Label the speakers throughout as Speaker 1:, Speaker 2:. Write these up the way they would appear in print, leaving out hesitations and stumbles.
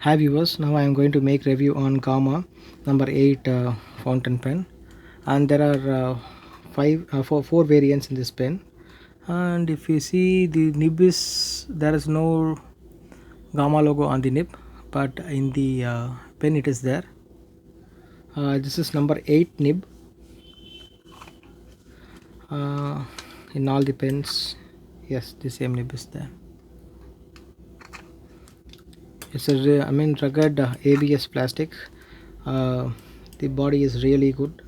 Speaker 1: Hi viewers, now I am going to make review on Gama number 8 fountain pen, and there are four variants in this pen. And if you see the nib is, there is no Gama logo on the nib, but in the pen it is there. This is number 8 nib. uh, in all the pens, yes, the same nib is there. It's a rugged ABS plastic. The body is really good,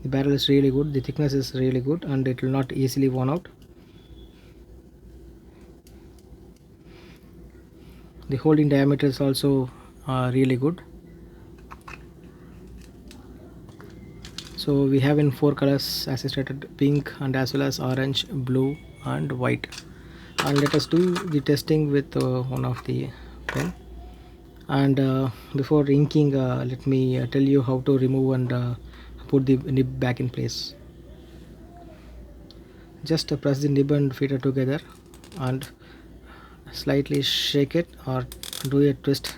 Speaker 1: the barrel is really good, the thickness is really good, and it will not easily worn out. The holding diameter is also really good. So we have in 4 colors, as I stated, pink and as well as orange, blue and white. And let us do the testing with one of the pen. And before inking, let me tell you how to remove and put the nib back in place. Just press the nib and feeder together and slightly shake it or do a twist.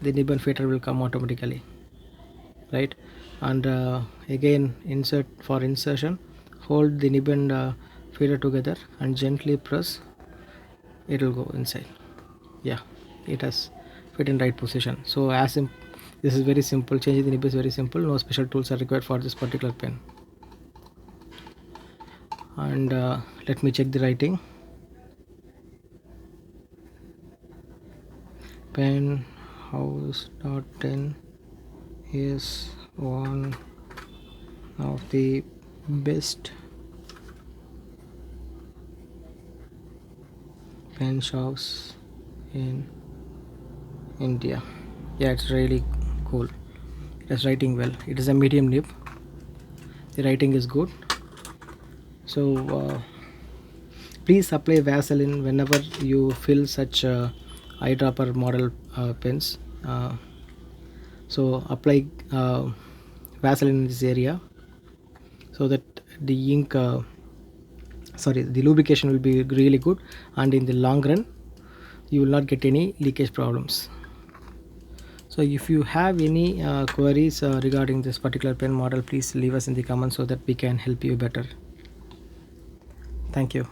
Speaker 1: The nib and feeder will come automatically, right? And again, insert for insertion, hold the nib and feeder together and gently press. It will go inside. Yeah, it has fit in right position. So this is very simple. Changing the nib is very simple. No special tools are required for this particular pen. And let me check the writing. Pen House .10 is one of the best pen shops in India. Yeah, it's really cool. It is writing well. It is a medium nib. The writing is good. So please apply Vaseline whenever you fill such eyedropper model pens. So apply Vaseline in this area so that the ink the lubrication will be really good, and in the long run you will not get any leakage problems. So if you have any queries regarding this particular pen model, please leave us in the comments so that we can help you better. Thank you.